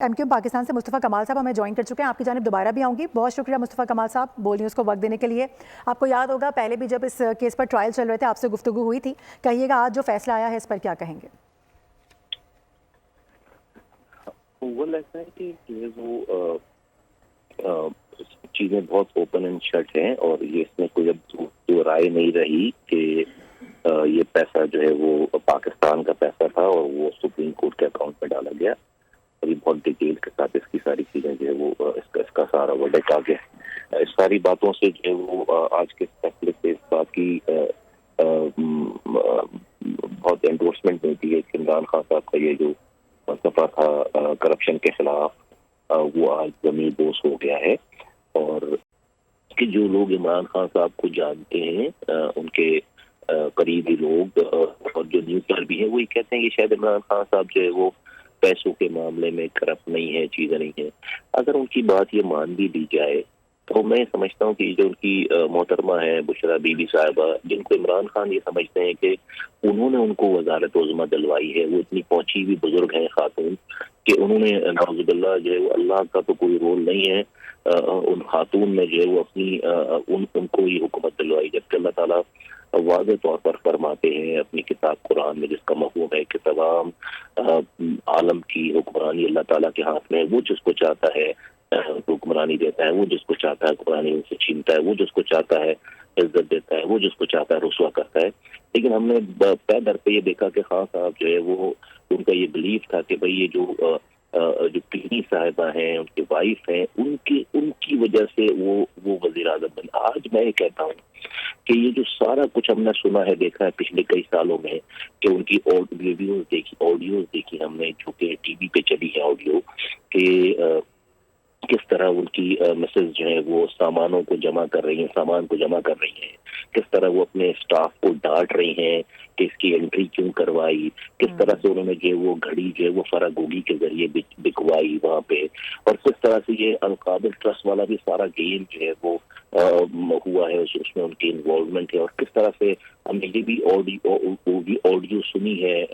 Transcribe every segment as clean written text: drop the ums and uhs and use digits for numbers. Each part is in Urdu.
ایم کیو پاکستان سے مصطفیٰ کمال صاحب ہمیں جوائن کر چکے ہیں. آپ کی جانب دوبارہ بھی آؤں گی. بہت شکریہ مصطفیٰ کمال صاحب بول نیوز کو وقت دینے کے لیے. آپ کو یاد ہوگا پہلے بھی جب اس کیس پر ٹرائل چل رہے تھے آپ سے گفتگو ہوئی تھی. کہیے گا آج جو فیصلہ آیا ہے اس پر کیا کہیں گے؟ وہ ایسا ہے کہ وہ چیزیں بہت اوپن اینڈ شٹ ہیں اور یہ اس میں کوئی اب رائے نہیں رہی کہ یہ پیسہ جو ہے وہ پاکستان کا پیسہ تھا اور وہ سپریم کورٹ کے اکاؤنٹ میں ڈالا گیا. ابھی بہت ڈیٹیل کے ساتھ اس کی ساری چیزیں جو ہے وہ اس کا سارا ورڈکٹ آ گیا. اس ساری باتوں سے جو ہے وہ آج کے فیصلے سے اس بات کی بہت انڈورسمنٹ ملتی ہے کہ عمران خان صاحب کا یہ جو فلسفہ تھا کرپشن کے خلاف وہ آج زمین بوس ہو گیا ہے. اور کہ جو لوگ عمران خان صاحب کو جانتے ہیں ان کے قریبی لوگ اور جو نیوٹرل بھی ہیں وہی کہتے ہیں کہ شاید عمران خان صاحب جو ہے وہ پیسوں کے معاملے میں کرپٹ نہیں ہے, چیزیں نہیں ہیں. اگر ان کی بات یہ مان بھی دی جائے تو میں سمجھتا ہوں کہ جو ان کی محترمہ ہے بشرا بی بی صاحبہ, جن کو عمران خان یہ سمجھتے ہیں کہ انہوں نے ان کو وزارت عظمیٰ دلوائی ہے, وہ اتنی پہنچی ہوئی بزرگ ہیں خاتون کہ انہوں نے نعوذ باللہ جو ہے وہ اللہ کا تو کوئی رول نہیں ہے, ان خاتون نے جو ہے وہ اپنی ان کو یہ حکومت دلوائی, جبکہ اللہ تعالیٰ واضح طور پر فرماتے ہیں اپنی کتاب قرآن میں جس کا مفہوم ہے کہ تمام عالم کی حکمرانی اللہ تعالیٰ کے ہاتھ میں. وہ جس کو چاہتا ہے حکمرانی دیتا ہے, وہ جس کو چاہتا ہے حکمرانی ان سے چھینتا ہے, وہ جس کو چاہتا ہے عزت دیتا ہے, وہ جس کو چاہتا ہے رسوا کرتا ہے. لیکن ہم نے پے در پہ یہ دیکھا کہ خان صاحب جو ہے وہ ان کا یہ بلیف تھا کہ بھئی یہ جو پینی صاحبہ ہیں ان کی وائف ہیں ان کی وجہ سے وہ وزیر اعظم بن. آج میں یہ کہتا ہوں کہ یہ جو سارا کچھ ہم نے سنا ہے دیکھا ہے پچھلے کئی سالوں میں کہ ان کی آڈیوز دیکھی ہم نے جو کہ ٹی وی پہ چلی ہے آڈیو کہ کس طرح ان کی مسز جو ہے وہ سامان کو جمع کر رہی ہیں, کس طرح وہ اپنے اسٹاف کو ڈانٹ رہی ہیں کہ اس کی انٹری کیوں کروائی, کس طرح سے انہوں نے جو وہ گھڑی جو ہے وہ فراگوگی کے ذریعے بکوائی وہاں پہ, اور کس طرح سے یہ القابل ٹرسٹ والا بھی سارا گیم جو ہے وہ ہوا ہے اس میں ان کی انوالومنٹ ہے. اور کس طرح سے ہم نے یہ بھی آڈیو سنی ہے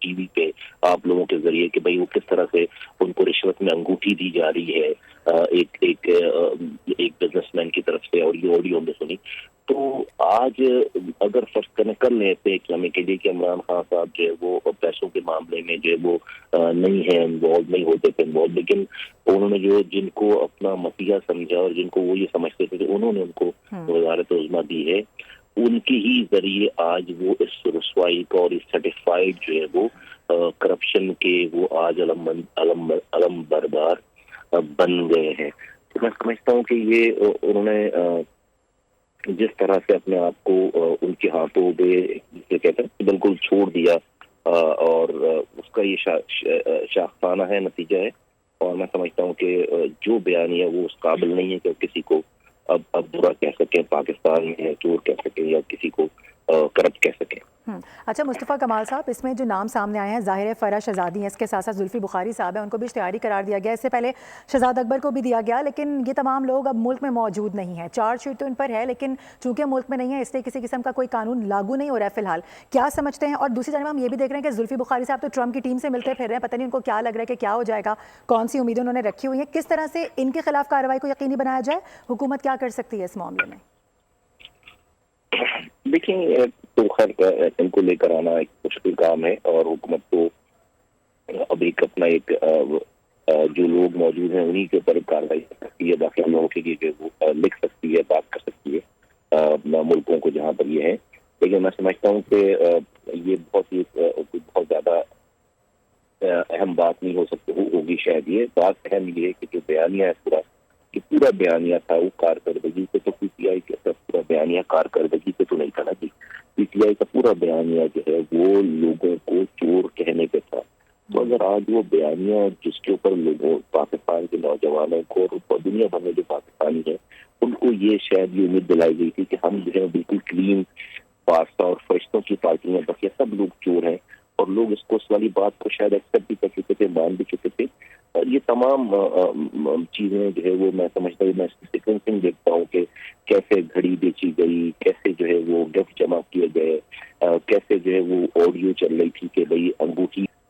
ٹی وی پہ آپ لوگوں کے ذریعے کہ بھئی وہ کس طرح سے ان کو رشوت میں انگوٹھی دی جا رہی ہے ایک بزنس مین کی طرف سے, اور یہ آڈیو ہم نے سنی. تو آج اگر فرض کر لیتے کہ ہمیں کہیے کہ عمران خان صاحب جو ہے وہ پیسوں کے معاملے میں جو ہے وہ نہیں ہے انوالو, نہیں ہوتے تھے انوالو, لیکن انہوں نے جو جن کو اپنا مسیحا سمجھا اور جن کو وہ یہ سمجھتے تھے کہ انہوں نے ان کو وزارت عظمیٰ دی ہے, ان کے ہی ذریعے آج وہ اس رسوائی کا اور اس سرٹیفائیڈ جو ہے وہ کرپشن کے وہ آج علم بردار بن گئے ہیں. تو میں سمجھتا ہوں کہ یہ انہوں نے جس طرح سے اپنے آپ کو ان کے ہاتھوں پہ جسے کہتے ہیں بالکل چھوڑ دیا اور اس کا یہ شاخسانہ ہے نتیجہ ہے. اور میں سمجھتا ہوں کہ جو بیانیہ وہ اس قابل نہیں ہے کہ کسی کو اب برا کہہ سکیں, پاکستان میں چور کہہ سکیں یا کسی کو کرپٹ کہہ سکیں. اچھا مصطفیٰ کمال صاحب, اس میں جو نام سامنے آئے ہیں ظاہر ہے فرح شہزادی ہیں, اس کے ساتھ ساتھ زلفی بخاری صاحب ہیں, ان کو بھی اشتہاری قرار دیا گیا, اس سے پہلے شہزاد اکبر کو بھی دیا گیا, لیکن یہ تمام لوگ اب ملک میں موجود نہیں ہیں. چارج شیٹ تو ان پر ہے لیکن چونکہ ملک میں نہیں ہے اس لیے کسی قسم کا کوئی قانون لاگو نہیں ہو رہا ہے فی الحال. کیا سمجھتے ہیں؟ اور دوسری جانب ہم یہ بھی دیکھ رہے ہیں کہ زلفی بخاری صاحب تو ٹرمپ کی ٹیم سے ملتے پھر رہے ہیں, پتہ نہیں ان کو کیا لگ رہا ہے کہ کیا ہو جائے گا, کون سی امیدیں انہوں نے رکھی ہوئی ہیں, کس طرح سے ان کے خلاف کارروائی کو یقینی بنایا جائے, حکومت کیا کر سکتی ہے اس معاملے میں؟ دیکھیں تو خیر ان کو لے کر آنا ایک مشکل کام ہے اور حکومت کو اب ایک اپنا ایک جو لوگ موجود ہیں انہی کے اوپر کارروائی کر سکتی ہے, باقی لوگوں کے لیے وہ لکھ سکتی ہے, بات کر سکتی ہے ملکوں کو جہاں پر یہ ہے. لیکن میں سمجھتا ہوں کہ یہ بہت زیادہ اہم بات نہیں ہو سکتی ہوگی. شاید یہ بات اہم یہ ہے کہ جو بیانیہ ہے پورا بیانیہ تھا وہ کارکردگی پہ, تو پی ٹی آئی کا پورا بیانیہ کارکردگی پہ تو نہیں تھا نا جی. پی ٹی آئی کا پورا بیانیہ جو ہے وہ لوگوں کو چور کہنے پہ تھا. تو اگر آج وہ بیانیہ جس کے اوپر لوگوں پاکستان کے نوجوانوں کو اور دنیا بھر میں جو پاکستانی ہے ان کو یہ شاید یہ امید دلائی گئی تھی کہ ہم جو ہے بالکل کلین پاستا اور فرشتوں کی پارٹی میں بقیہ سب لوگ چور ہیں, اور لوگ اس کو اس والی بات کو شاید ایکسپٹ بھی کر چکے تھے, مان بھی چکے تھے. اور یہ تمام چیزیں جو ہے وہ میں سمجھتا ہوں, میں سیکوینسنگ دیکھتا ہوں کہ کیسے گھڑی بیچی گئی, کیسے جو ہے وہ گفٹ جمع کیے گئے, کیسے جو ہے وہ آڈیو چل رہی تھی کہ بھئی انگوٹھی